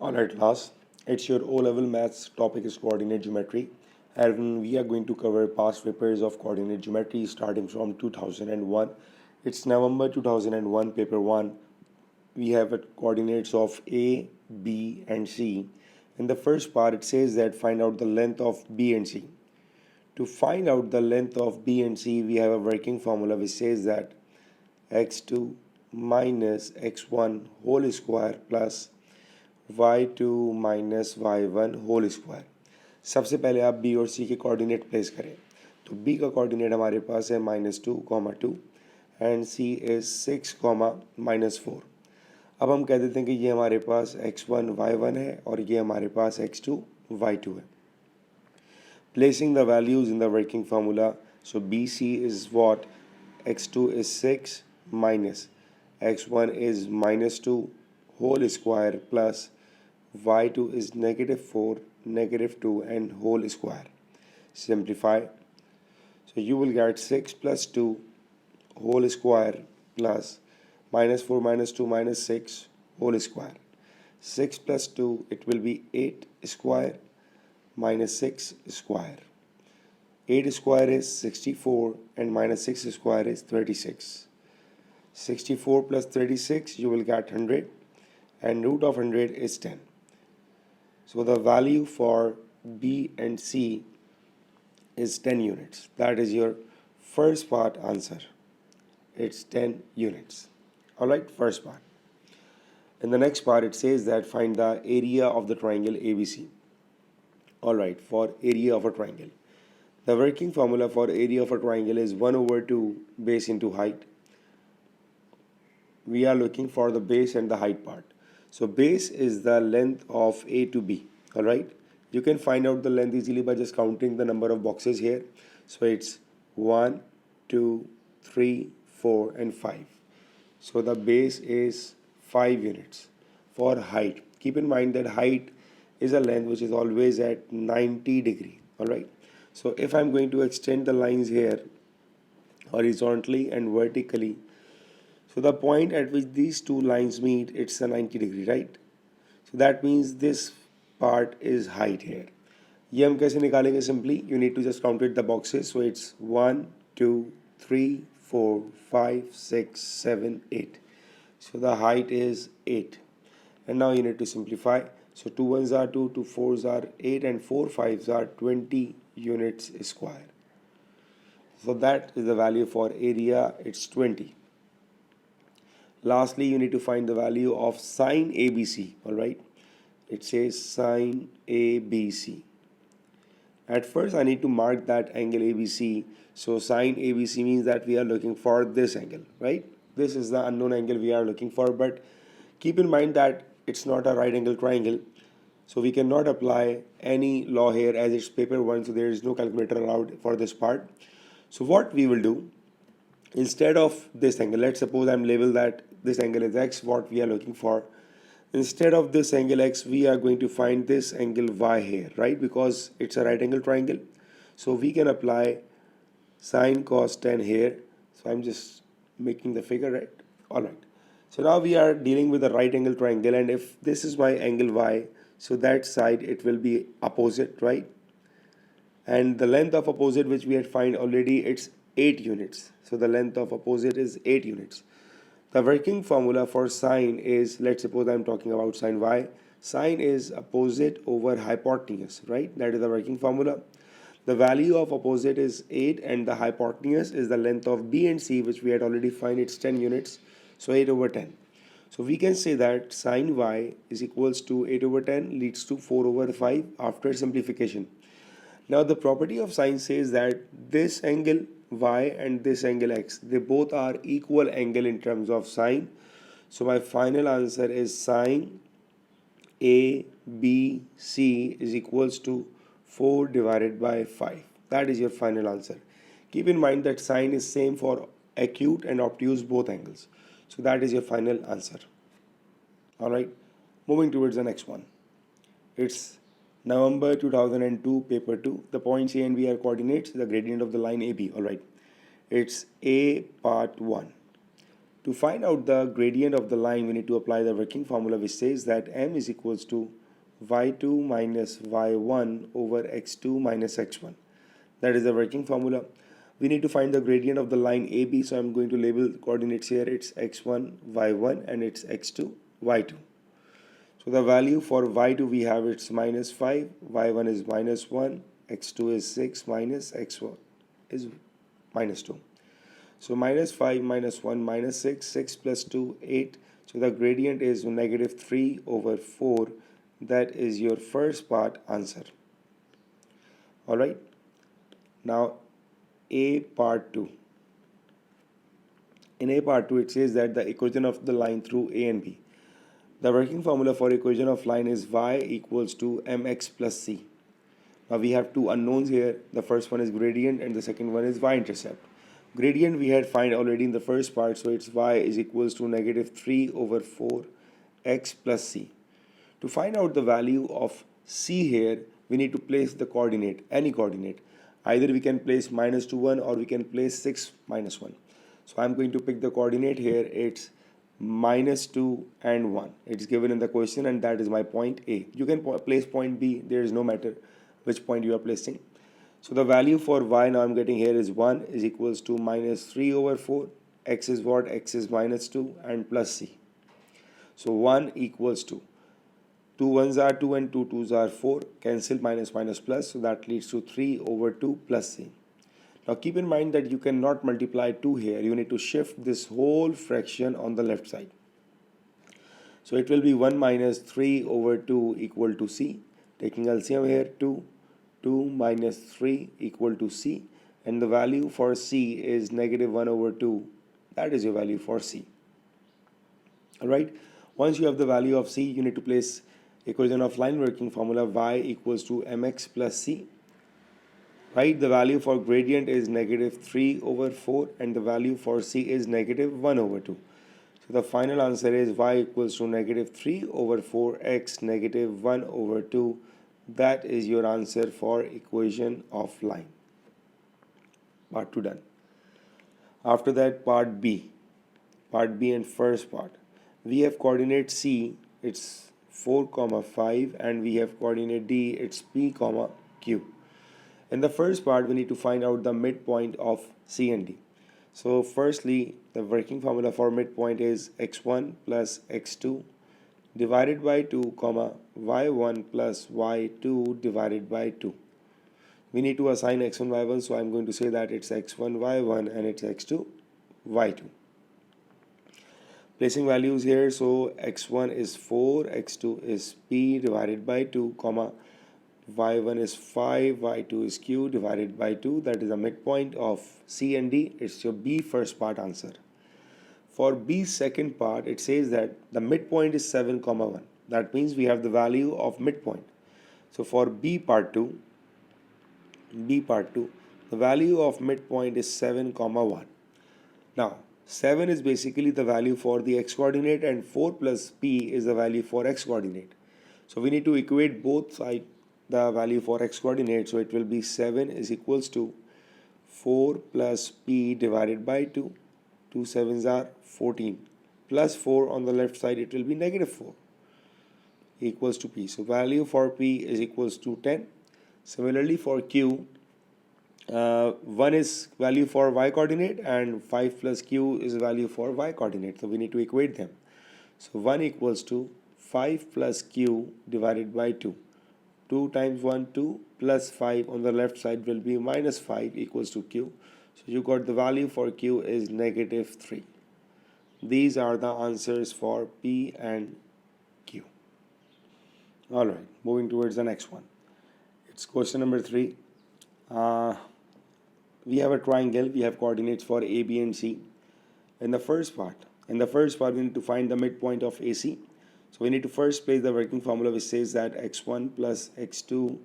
Alright class, it's your O-level maths topic is coordinate geometry, and we are going to cover past papers of coordinate geometry starting from 2001. It's November 2001 paper 1. We have coordinates of A, B and C. In the first part it says that find out the length of B and C. To find out the length of B and C, we have a working formula which says that x2 minus x1 whole square plus y2 minus y1 whole square. सबसे पहले आप b और c के coordinate place करें. तो b का coordinate हमारे पास है -2, 2 एंड c इज 6, -4. अब हम कह देते हैं कि ये हमारे पास x1 y1 है और ये हमारे पास x2 y2 है. Placing the values in the working formula, so bc is what? x2 is 6 minus x1 is -2 whole square plus y2 is -4, -2 and whole square. Simplify. So you will get 6 plus 2 whole square plus -4 -2 -6 whole square. 6 plus 2, it will be 8 square minus 6 square. 8 square is 64 and minus 6 square is 36. 64 plus 36, you will get 100 and root of 100 is 10. So the value for B and C is 10 units. That is your first part answer. It's 10 units. Alright, first part. In the next part it says that find the area of the triangle ABC. Alright, for area of a triangle. The working formula for area of a triangle is 1/2 base into height. We are looking for the base and the height part. So base is the length of A to B. Alright, you can find out the length easily by just counting the number of boxes here. So it's 1, 2, 3, 4 and 5. So the base is 5 units. For height, keep in mind that height is a length which is always at 90 degree. Alright, so if I'm going to extend the lines here horizontally and vertically, so the point at which these two lines meet, it's a 90 degree, right? So that means this part is height here. ये हम कैसे निकालेंगे? Simply you need to just count it the boxes. So it's 1, 2, 3, 4, 5, 6, 7, 8. So the height is 8. And now you need to simplify. So 2 ones are 2, 2 fours are 8 and 4 fives are 20 units square. So that is the value for area, it's 20. Lastly, you need to find the value of sine ABC. Alright, it says sine ABC. At first I need to mark that angle ABC. So sine ABC means that we are looking for this angle, right? This is the unknown angle we are looking for, but keep in mind that it's not a right angle triangle. So we cannot apply any law here as it's paper 1, so there is no calculator allowed for this part. So what we will do, instead of this angle, let's suppose I'm label that this angle is x, what we are looking for. Instead of this angle x, we are going to find this angle y here, right? Because it's a right angle triangle. So we can apply sine cos tan here. So I'm just making the figure, right? Alright. So now we are dealing with a right angle triangle, and if this is my angle y, so that side it will be opposite, right? And the length of opposite which we had find already, it's 8 units. So the length of opposite is 8 units. The working formula for sine is, let's suppose I'm talking about sine y. Sine is opposite over hypotenuse, right? That is the working formula. The value of opposite is 8 and the hypotenuse is the length of B and C, which we had already find, it's 10 units. So 8/10. So we can say that sine y is equals to 8/10 leads to 4/5 after simplification. Now the property of sine says that this angle y and this angle x, they both are equal angle in terms of sine. So my final answer is sine ABC is equals to 4 divided by 5. That is your final answer. Keep in mind that sine is same for acute and obtuse both angles. So that is your final answer. Alright, moving towards the next one. It's November 2002 paper 2. The points A and B are coordinates, the gradient of the line AB. Alright, it's A part 1. To find out the gradient of the line, we need to apply the working formula which says that m is equals to y2 minus y1 over x2 minus x1. That is the working formula. We need to find the gradient of the line AB, so I'm going to label coordinates here. It's x1, y1 and it's x2, y2. So the value for y2 we have it's minus 5, y1 is minus 1, x2 is 6 minus x1 is minus 2. So minus 5 minus 1 minus 6, 6 plus 2, 8. So the gradient is negative 3 over 4. That is your first part answer. Alright. Now A part 2. In A part 2 it says that the equation of the line through A and B. The working formula for equation of line is y equals to mx plus c. Now we have two unknowns here. The first one is gradient and the second one is y-intercept. Gradient we had find already in the first part, so it's y is equals to negative 3 over 4 x plus c. To find out the value of c here, we need to place the coordinate, any coordinate. Either we can place minus 2, 1 or we can place 6, minus 1. So I'm going to pick the coordinate here. It's minus 2 and 1. It's given in the question and that is my point A. You can place point B. There is no matter which point you are placing. So the value for y now I'm getting here is 1 is equals to minus 3 over 4. X is what? X is minus 2 and plus c. So 1 equals to 2 1s are 2 and 2 2s are 4. Cancel minus minus plus. So that leads to 3 over 2 plus c. Now keep in mind that you cannot multiply 2 here. You need to shift this whole fraction on the left side. So it will be 1 minus 3 over 2 equal to c. Taking LCM here, 2 minus 3 equal to c. And the value for c is negative 1 over 2. That is your value for c. Alright. Once you have the value of c, you need to place equation of line working formula y equals to mx plus c. Right, the value for gradient is negative 3 over 4 and the value for c is negative 1 over 2. So the final answer is y equals to negative 3 over 4x negative 1 over 2. That is your answer for equation of line. Part 2 done. After that, part B. Part B and first part. We have coordinate C, it's 4, 5 and we have coordinate D, it's P, Q. In the first part, we need to find out the midpoint of C and D. So firstly, the working formula for midpoint is x1 plus x2 divided by 2, y1 plus y2 divided by 2. We need to assign x1, y1, so I'm going to say that it's x1, y1 and it's x2, y2. Placing values here, so x1 is 4, x2 is p divided by 2, y1 is 5, y2 is q divided by 2. That is the midpoint of C and D. It's your B first part answer. For B second part, it says that the midpoint is 7, 1. That means we have the value of midpoint. So for B part 2, the value of midpoint is 7, 1. Now, 7 is basically the value for the x coordinate and 4 plus p is the value for x coordinate. So we need to equate both sides the value for x coordinate, so it will be 7 is equals to 4 plus p divided by 2. 2 7s are 14 plus 4 on the left side, it will be negative 4 equals to p. So value for p is equals to 10. Similarly for q, 1 is value for y coordinate and 5 plus q is value for y coordinate, so we need to equate them. So 1 equals to 5 plus q divided by 2. 2 times 1, 2 plus 5 on the left side will be minus 5 equals to q. So you got the value for q is negative 3. These are the answers for P and Q. Alright, moving towards the next one. It's question number 3. We have a triangle. We have coordinates for A, B and C. In the first part, we need to find the midpoint of AC. So we need to first place the working formula which says that x1 plus x2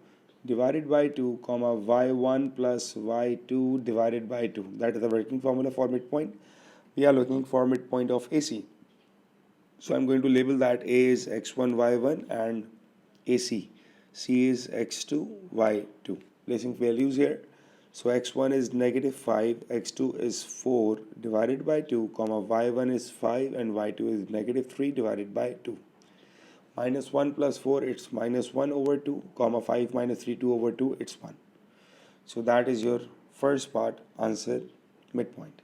divided by 2, y1 plus y2 divided by 2. That is the working formula for midpoint. We are looking for midpoint of AC. So I'm going to label that A is x1, y1 and AC. C is x2, y2. Placing values here. So x1 is negative 5, x2 is 4 divided by 2, comma y1 is 5 and y2 is negative 3 divided by 2. Minus 1 plus 4, it's minus 1 over 2, comma 5 minus 3, 2 over 2, it's 1. So that is your first part, answer, midpoint.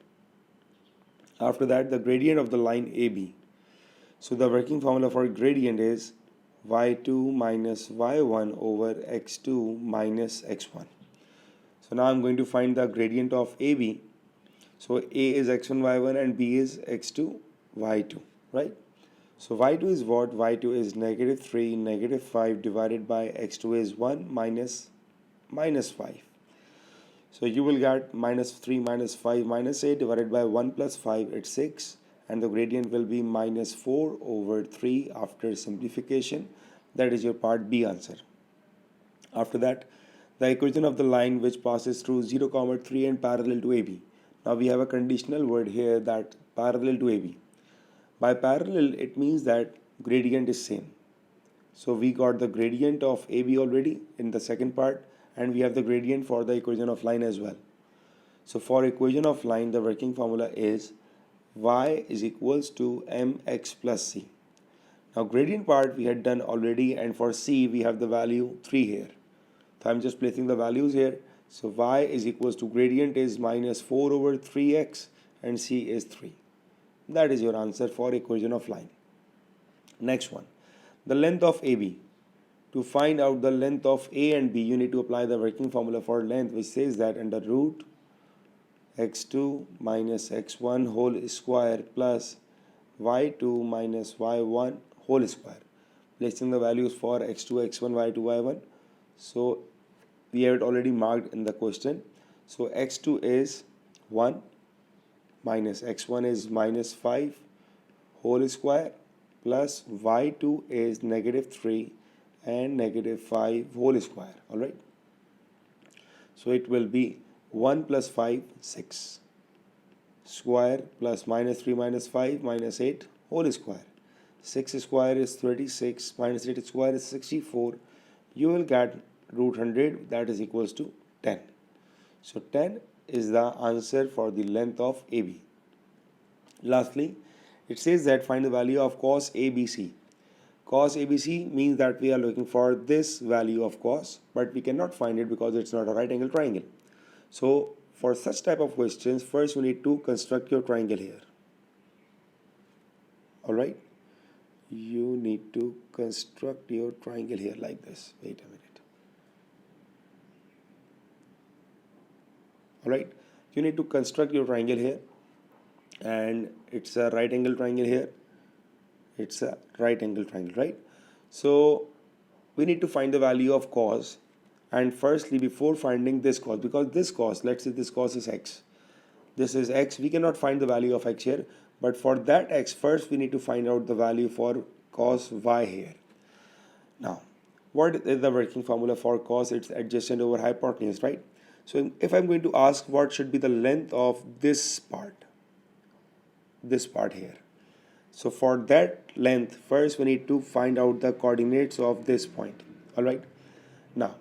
After that, the gradient of the line AB. So the working formula for gradient is y2 minus y1 over x2 minus x1. So now I'm going to find the gradient of AB. So A is x1 y1 and B is x2 y2, right? So y2 is what? Y2 is negative 3, negative 5 divided by x2 is 1 minus 5. So you will get minus 3 minus 5 minus 8 divided by 1 plus 5, it's 6. And the gradient will be minus 4 over 3 after simplification. That is your part B answer. After that, the equation of the line which passes through 0, 3 and parallel to AB. Now we have a conditional word here that parallel to AB. By parallel, it means that gradient is same. So we got the gradient of AB already in the second part, and we have the gradient for the equation of line as well. So for equation of line, the working formula is y is equals to mx plus c. Now gradient part we had done already, and for c we have the value 3 here. So I'm just placing the values here. So y is equals to gradient is minus 4 over 3x and c is 3. That is your answer for equation of line. Next one, the length of AB. To find out the length of A and B, you need to apply the working formula for length, which says that under root x2 minus x1 whole square plus y2 minus y1 whole square. Placing the values for x2, x1, y2, y1. So we have it already marked in the question. So x2 is 1 minus x1 is minus 5 whole square plus y2 is negative 3 and negative 5 whole square. Alright. So it will be 1 plus 5, 6 square plus minus 3 minus 5 minus 8 whole square. 6 square is 36 minus 8 square is 64. You will get root 100, that is equals to 10. So 10 is the answer for the length of AB. Lastly, it says that find the value of cos ABC. Cos ABC means that we are looking for this value of cos, but we cannot find it because it's not a right angle triangle. So for such type of questions, first you need to construct your triangle here. Alright, you need to construct your triangle here like this. Wait a minute. Alright, you need to construct your triangle here, and it's a right angle triangle here. It's a right angle triangle, right? So we need to find the value of cos, and firstly before finding this cos, because this cos, let's say this cos is x, this is x, we cannot find the value of x here, but for that x first we need to find out the value for cos y here. Now what is the working formula for cos? It's adjacent over hypotenuse, right? So if I'm going to ask what should be the length of this part here, so for that length, first we need to find out the coordinates of this point. Alright. Now,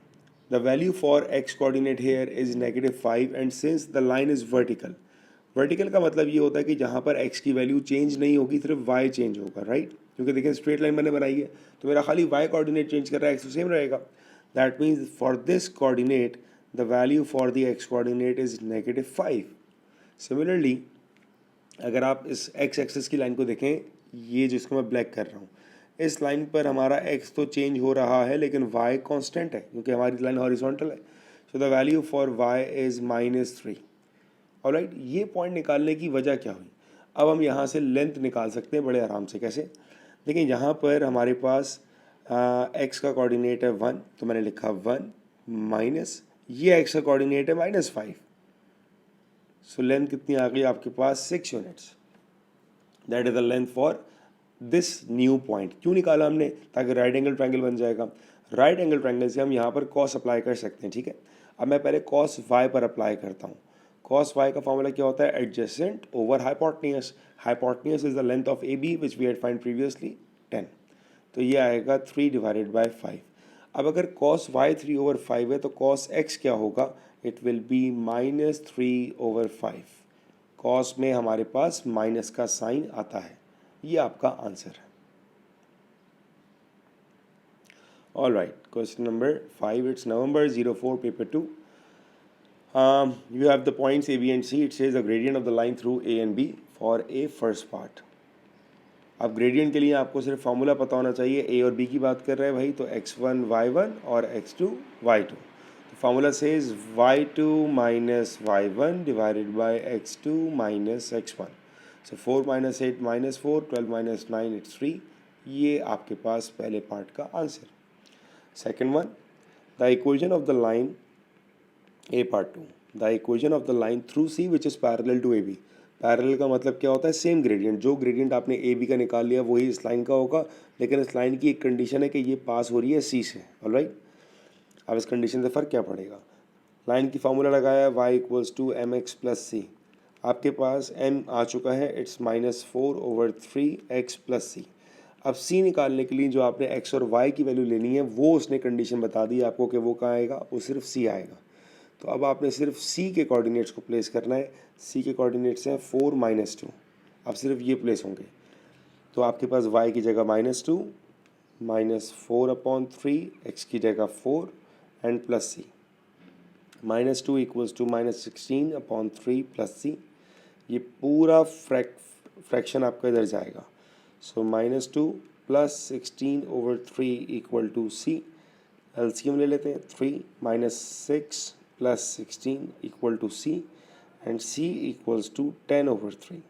the value for x coordinate here is negative 5, and since the line is vertical, vertical का मतलब ये होता है कि जहाँ पर x की value change नहीं होगी, सिर्फ y चेंज होगा, राइट? क्योंकि देखिए स्ट्रेट लाइन मैंने बनाई है, तो मेरा खाली y कोऑर्डिनेट चेंज कर रहा है, x तो सेम रहेगा. That means for this coordinate the value for the x coordinate is negative 5. Similarly अगर आप इस x एक्सिस की लाइन को देखें, ये जिसको मैं ब्लैक कर रहा हूँ, इस लाइन पर हमारा x तो चेंज हो रहा है लेकिन y कांस्टेंट है क्योंकि हमारी लाइन हॉरिजॉन्टल है. So the value for y is -3. Alright, ये पॉइंट निकालने की वजह क्या हुई? अब हम यहाँ से लेंथ निकाल सकते हैं बड़े आराम से. कैसे? देखिए यहाँ पर हमारे पास x का कोऑर्डिनेट है 1, तो मैंने लिखा 1 माइनस ये x का कोऑर्डिनेट है -5. सो लेंथ कितनी आ गई आपके पास? 6 units. That is the length for this new point. क्यों निकाला हमने? ताकि राइट एंगल ट्रायंगल बन जाएगा. राइट एंगल ट्रायंगल से हम यहाँ पर कॉस अप्लाई कर सकते हैं. ठीक है, अब मैं पहले कॉस y पर अप्लाई करता हूँ. cos y का फॉर्मूला क्या होता है? Adjacent over hypotenuse. Hypotenuse is the length of A B which we had find previously 10. तो ये आएगा 3 डिवाइडेड बाय 5. अब अगर cos y 3 ओवर 5 है तो cos x क्या होगा? It will be -3 over 5. Cos में हमारे पास माइनस का साइन आता है। ये आपका आंसर है। All right, question number 5, it's November 04 paper 2. You have the points A, B and C. It says the gradient of the line through A and B for A first part. अब gradient के लिए आपको सिर्फ formula पता होना चाहिए। ए और B की बात कर रहे हैं भाई, तो x1 y1 और x2 y2. तो formula says y2 minus y1 divided by x2 minus x1. So 4 minus 8 minus 4, 12 minus 9 it's 3. ये आपके पास पहले पार्ट का answer. Second one, the equation of the line A part 2, the equation of the line through C which is parallel to AB. Parallel का मतलब क्या होता है? Same gradient. जो ग्रेडियंट आपने ए बी का निकाल लिया वही इस लाइन का होगा, लेकिन इस लाइन की एक कंडीशन है कि ये पास हो रही है सी से। ऑलराइट, अब इस कंडीशन से फ़र्क क्या पड़ेगा? लाइन की फार्मूला लगाया y equals to M x plus C. आपके पास m आ चुका है, इट्स -4/3x+c। अब c निकालने के लिए जो आपने x और y की वैल्यू लेनी है वो उसने कंडीशन बता दी आपको कि वो कहाँ आएगा, वो सिर्फ c आएगा। तो अब आपने सिर्फ c के कोऑर्डिनेट्स को प्लेस करना है। c के कोऑर्डिनेट्स हैं 4 - 2। अब सिर्फ ये प्लेस होंगे, तो आपके पास y की जगह -2, -4/3, x की जगह 4 and plus c। -2 equals to -16/3 plus c। ये पूरा फ्रैक्शन आपका इधर जाएगा। So -2 plus 16/3 equal to c। LCM ले लेते हैं, 3 - 6 plus 16 equal to c and c equals to 10/3।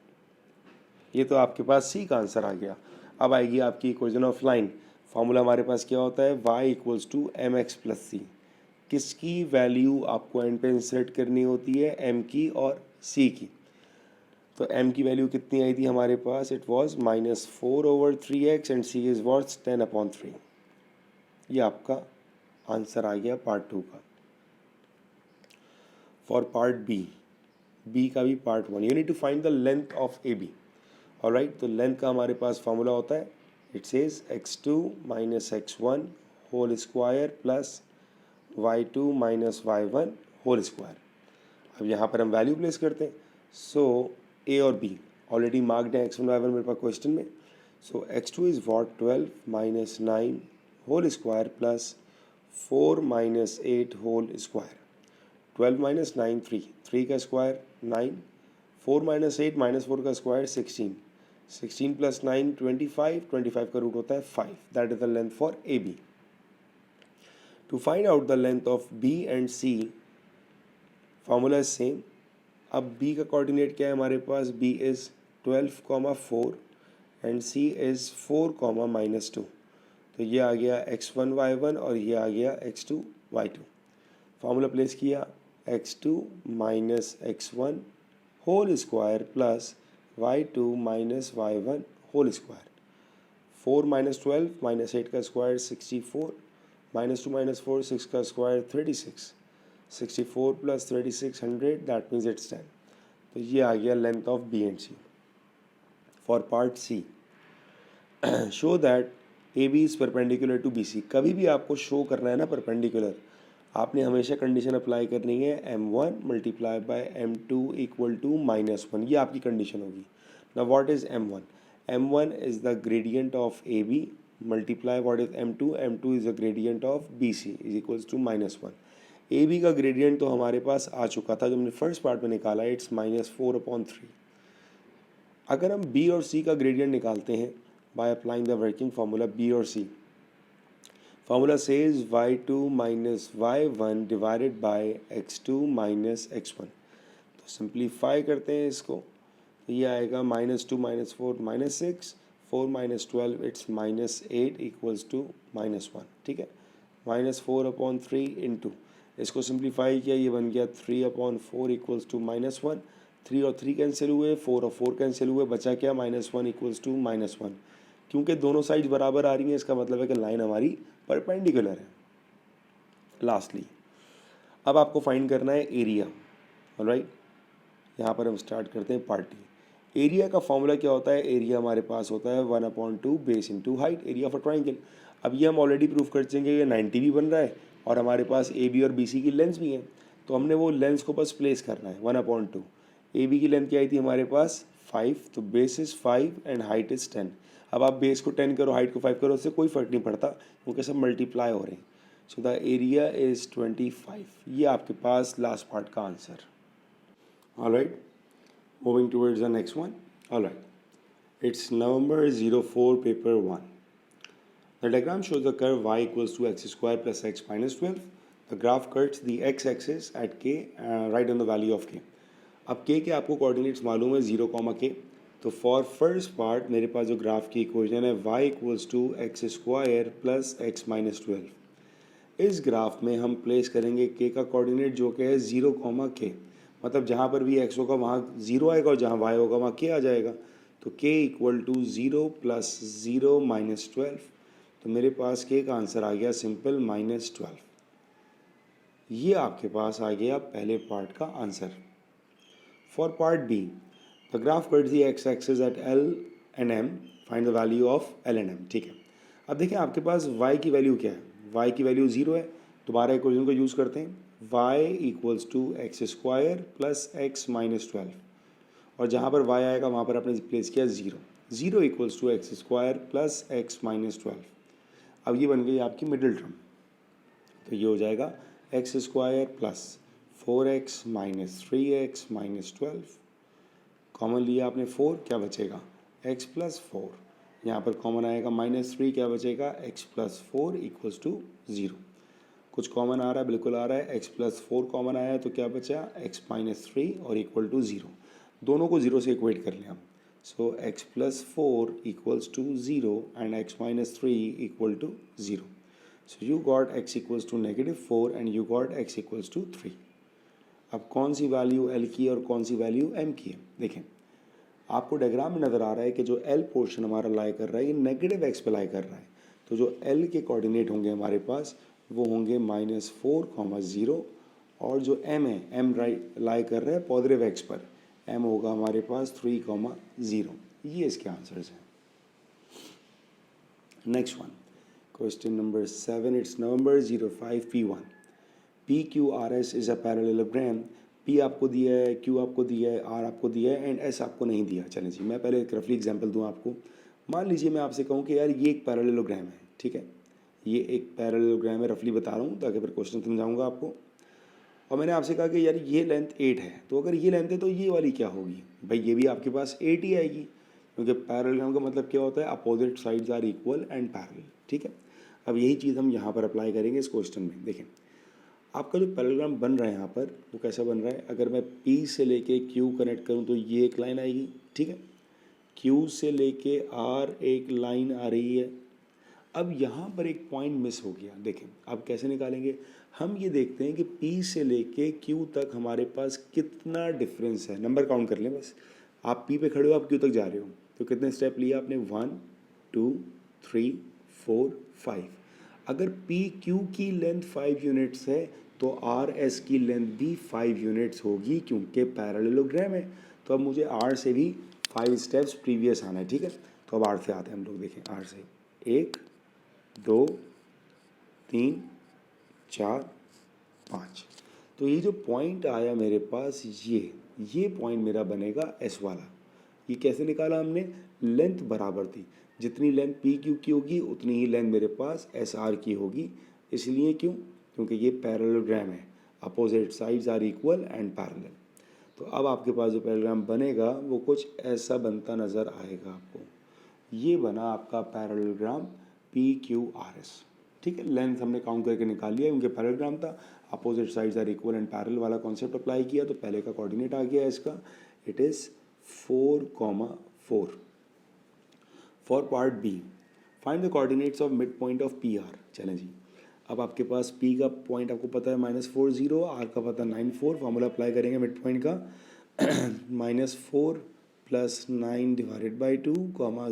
ये तो आपके पास c का आंसर आ गया। अब आएगी आपकी इक्वेशन ऑफ लाइन। फॉर्मूला हमारे पास क्या होता है? y equals to M x plus C. किसकी वैल्यू आपको एंड पे इंसर्ट करनी होती है? m की और c की। तो m की वैल्यू कितनी आई थी हमारे पास? It was -4/3x and c is what's 10/3। ये आपका आंसर आ गया पार्ट 2 का। फॉर पार्ट बी का भी part 1, you need to find the length of A B. Alright, तो लेंथ का हमारे पास फॉर्मूला होता है, it says x2 - x1 whole square plus y2 - y1 whole square. अब यहाँ पर हम वैल्यू प्लेस करते हैं। सो ए और बी ऑलरेडी मार्क्ड है x1 y1 मेरे पास क्वेश्चन में। So x2 is what 12 - 9 whole square plus 4 - 8 whole square. 12 - 9 3 का स्क्वायर 9, 4 - 8 -4 का स्क्वायर 16, 16 प्लस 9 25, 25 का रूट होता है 5। That is the length for A B. To find out the length of B and C, formula is same. अब b का coordinate क्या है हमारे पास? b is 12,4 and c is 4,-2। तो ये आ गया x1 y1 और ये आ गया x2 y2। फॉर्मूला प्लेस किया, x2 - x1 whole square plus y2 - y1 whole square. 4 - 12 -8 का स्क्वायर 64, -2 - 4 6 का square 36, 64 plus 36 100, that means it's 10। तो ये आ गया length of B and C. For part C, show that A B is perpendicular to B C. कभी भी आपको show करना है ना परपेंडिकुलर, आपने हमेशा कंडीशन अप्लाई करनी है m1 multiply by m2 equal to -1। ये आपकी कंडीशन होगी। Now what is m1? m1 is the gradient of A B multiply what is m2? m2 is the gradient of B C is equals to -1। A B का gradient तो हमारे पास आ चुका था जो हमने फर्स्ट पार्ट में निकाला, इट्स -4/3। अगर हम बी और सी का ग्रेडियंट निकालते हैं by applying the working formula B और C, formula says y2 - y1 divided by x2 - x1। तो सिंप्लीफाई करते हैं इसको, तो ये आएगा -2 - 4 -6, 4 - 12 इट्स -8 इक्वल्स टू -1। ठीक है, -4/3 इंटू, इसको सिंप्लीफाई किया, ये बन गया 3/4 इक्वल्स टू -1। 3 और 3 कैंसिल हुए, 4 और 4 कैंसिल हुए, बचा क्या? -1 इक्वल्स टू -1। क्योंकि दोनों साइड बराबर आ रही हैं, इसका मतलब है कि लाइन हमारी परपेंडिकुलर है। लास्टली, अब आपको फाइंड करना है एरिया। ऑलराइट, यहाँ पर हम स्टार्ट करते हैं पार्टी। एरिया का फॉर्मूला क्या होता है? एरिया हमारे पास होता है 1/2 base into height, area of a triangle. अब ये हम ऑलरेडी प्रूफ कर चुके कि 90 भी बन रहा है और हमारे पास ए बी और बी सी की लेंस भी हैं, तो हमने वो लेंस को बस प्लेस करना है 1/2। ए बी की लेंथ क्या आई थी हमारे पास 5, तो base is 5 and height is 10। अब आप बेस को 10 करो, हाइट को 5 करो, उससे कोई फ़र्क नहीं पड़ता क्योंकि सब मल्टीप्लाई हो रहे हैं। So the area is 25। ये आपके पास लास्ट पार्ट का answer. Alright, moving towards the next one. Alright, it's November 04 paper 1। The diagram shows the curve y equals to x square plus x minus 12. The graph cuts the x-axis at k, right on the value of k. अब k के आपको coordinates मालूम है 0, k। तो for first part मेरे पास जो graph की equation है y equals to x square plus x minus 12। इस ग्राफ में हम प्लेस करेंगे k का कोऑर्डिनेट जो कि है 0, k। मतलब जहाँ पर भी x होगा वहाँ 0 आएगा और जहाँ y होगा वहाँ k आ जाएगा। तो k equal to 0 plus 0 minus 12। तो मेरे पास k का आंसर आ गया सिंपल -12। ये आपके पास आ गया पहले पार्ट का answer. For part B, the graph cuts the x axis at L and M, find the value of L and M। ठीक है, अब देखें आपके पास y की वैल्यू क्या है, y की वैल्यू 0 है। दोबारा इक्वेशन को यूज़ करते हैं, y equals to x square plus x minus 12 और जहाँ पर y आएगा वहाँ पर आपने प्लेस किया 0। 0 equals to x square plus x minus 12। अब ये बन गई आपकी मिडिल टर्म, तो ये हो जाएगा x square plus 4x minus 3x minus 12। Common लिया आपने 4, क्या बचेगा x प्लस 4। यहाँ पर कॉमन आएगा -3, क्या बचेगा x प्लस 4 इक्वल्स टू 0। कुछ कॉमन आ रहा है, बिल्कुल आ रहा है, x प्लस 4 कॉमन आया तो क्या बचा x माइनस 3 और इक्वल टू 0। दोनों को 0 से इक्वेट कर लें हम। So x plus 4 equals to 0 and x minus 3 equal to 0. So you got x equals to -4 and you got x equals to 3. अब कौन सी वैल्यू L की है और कौन सी वैल्यू M की है? देखें, आपको डायग्राम में नज़र आ रहा है कि जो L पोर्शन हमारा लाई कर रहा है ये नेगेटिव x पे लाई कर रहा है। तो जो L के कोऑर्डिनेट होंगे हमारे पास वो होंगे -4, 0 और जो M है, M लाई कर रहा है पॉजिटिव x पर, m होगा हमारे पास 3, 0। ये इसके आंसर्स हैं। Next one, question number 7। It's November 05 P1। PQRS is a parallelogram. P आपको दिया है, Q आपको दिया है, R आपको दिया है एंड S आपको नहीं दिया। चलें जी, मैं पहले एक रफली एग्जांपल दूं आपको। मान लीजिए मैं आपसे कहूं कि यार ये एक पैरेललोग्राम है, ठीक है, ये एक पैरेललोग्राम है, रफली बता रहा हूँ ताकि फिर क्वेश्चन समझाऊंगा आपको। और मैंने आपसे कहा कि यार ये लेंथ 8 है, तो अगर ये लेंथ है तो ये वाली क्या होगी भाई, ये भी आपके पास 8 ही आएगी क्योंकि पैरेललोग्राम का मतलब क्या होता है, opposite sides are equal and parallel. ठीक है, अब यही चीज़ हम यहाँ पर अप्लाई करेंगे इस क्वेश्चन में। देखें, आपका जो पैरेललोग्राम बन रहा है यहाँ पर वो कैसा बन रहा है, अगर मैं P से लेके Q कनेक्ट करूँ तो ये एक लाइन आएगी, ठीक है, Q से लेके R एक लाइन आ रही है। अब यहाँ पर एक पॉइंट मिस हो गया। देखें, अब कैसे निकालेंगे, हम ये देखते हैं कि P से लेके Q तक हमारे पास कितना डिफरेंस है। नंबर काउंट कर लें बस, आप P पे खड़े हो, आप Q तक जा रहे हो, तो कितने स्टेप लिया आपने, 1 2 3 4 5। अगर P Q की लेंथ 5 यूनिट्स है तो R S की लेंथ भी 5 यूनिट्स होगी क्योंकि पैरेललोग्राम है। तो अब मुझे R से भी 5 स्टेप्स प्रीवियस आना है, ठीक है। तो अब R से आते हैं हम लोग। देखें, R से 1 2 3 4 5। तो ये जो पॉइंट आया मेरे पास, ये पॉइंट मेरा बनेगा S वाला। ये कैसे निकाला हमने, लेंथ बराबर थी, जितनी लेंथ पी क्यू की होगी उतनी ही लेंथ मेरे पास एस आर की होगी। इसलिए क्यों, क्योंकि ये पैरेललोग्राम है, opposite sides are equal and parallel. तो अब आपके पास जो पैरेललोग्राम बनेगा वो कुछ ऐसा बनता नज़र आएगा आपको। ये बना आपका parallelogram P Q R S, ठीक है। लेंथ हमने काउंट करके निकाल लिया क्योंकि पैरेललोग्राम था, opposite sides are equal and parallel वाला कॉन्सेप्ट अप्लाई किया, तो पहले का कोऑर्डिनेट आ गया इसका, it is 4,4। For part B, find the coordinates of mid point of P R. चलें जी, अब आपके पास P का पॉइंट आपको पता है -40, R का पता 94। फॉर्मूला अप्लाई करेंगे मिड पॉइंट का, -4 + 9 divided by 2,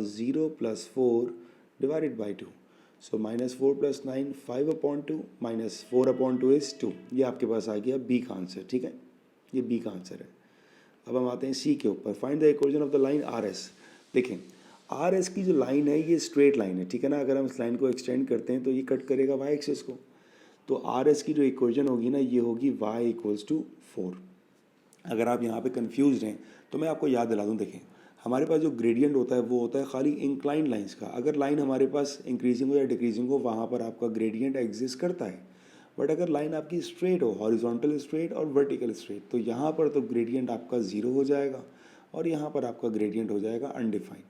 0 + 4 divided by 2। So -4 + 9 5/2, -4/2 is 2। ये आपके पास आ गया B का आंसर, ठीक है, ये B का आंसर है। अब हम आते हैं C के ऊपर, find the equation of the line RS। देखें, RS की जो लाइन है ये स्ट्रेट लाइन है, ठीक है ना। अगर हम इस लाइन को एक्सटेंड करते हैं तो ये कट करेगा y एक्सिस को, तो RS की जो इक्वेशन होगी ना ये होगी y = 4। अगर आप यहाँ पे कंफ्यूज हैं तो मैं आपको याद दिला दूँ, देखें हमारे पास जो ग्रेडियंट होता है वो होता है खाली इंक्लाइन लाइंस का। अगर लाइन हमारे पास इंक्रीजिंग हो या डिक्रीजिंग हो वहाँ पर आपका ग्रेडियंट एग्जिस्ट करता है। बट अगर लाइन आपकी स्ट्रेट हो, हॉरिजॉन्टल स्ट्रेट और वर्टिकल स्ट्रेट, तो यहाँ पर तो ग्रेडियंट आपका ज़ीरो हो जाएगा और यहाँ पर आपका ग्रेडियंट हो जाएगा अनडिफाइंड।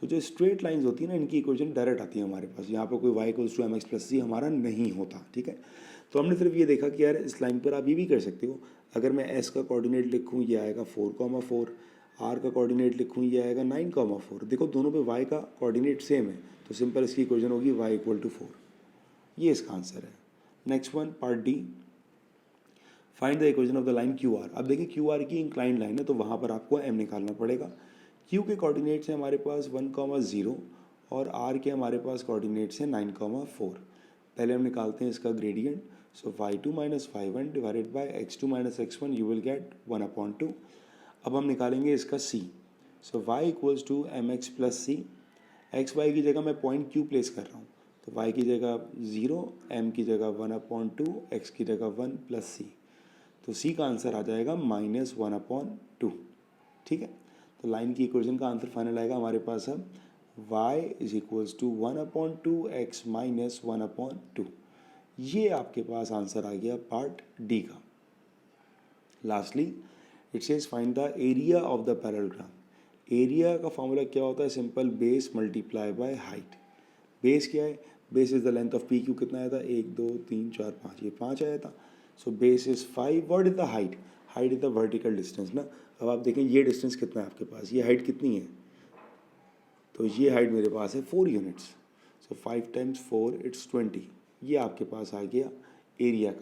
तो जो स्ट्रेट लाइंस होती है ना, इनकी इक्वेशन डायरेक्ट आती है हमारे पास। यहाँ पर कोई y equals to M x plus C हमारा नहीं होता, ठीक है। तो हमने सिर्फ ये देखा कि यार इस लाइन पर आप ये भी कर सकते हो, अगर मैं s का कोऑर्डिनेट लिखूँ ये आएगा 4,4, r का कोऑर्डिनेट लिखूँ ये आएगा 9,4। देखो दोनों पे y का कोऑर्डिनेट सेम है, तो सिंपल इसकी इक्वेशन होगी y इक्वल टू 4। ये इसका आंसर है। Next one part D, find the equation of the line Q R. अब देखिए क्यू आर की इंक्लाइंड लाइन है तो वहाँ पर आपको एम निकालना पड़ेगा। क्यू के कोऑर्डिनेट्स हैं हमारे पास 1,0 और आर के हमारे पास कोऑर्डिनेट्स हैं 9,4। पहले हम निकालते हैं इसका gradient. So y2 minus y1 divided by x2 minus x1 you will get 1/2। अब हम निकालेंगे इसका c। So y equals to M x plus c. X y की जगह मैं पॉइंट क्यू प्लेस कर रहा हूँ, तो y की जगह 0, m की जगह 1/2, x की जगह 1 प्लस सी। तो c का आंसर आ जाएगा -1/2, ठीक है। तो लाइन की इक्वेशन का आंसर फाइनल आएगा हमारे पास अब y is equals to 1/2 x minus 1/2। ये आपके पास आंसर आ गया पार्ट डी का। Lastly it says find the area of the parallelogram. Area का फॉर्मूला क्या होता है, simple base multiply by height. Base क्या है, base is the length of P Q. कितना आया था, 1 2 3 4 5, ये 5 आया था। So base is 5। What is the height, height is the vertical distance ना। अब आप देखें ये डिस्टेंस कितना है आपके पास, ये हाइट कितनी है, तो ये हाइट मेरे पास है 4 यूनिट्स। So 5 times 4 it's 20। ये आपके पास आ गया एरिया का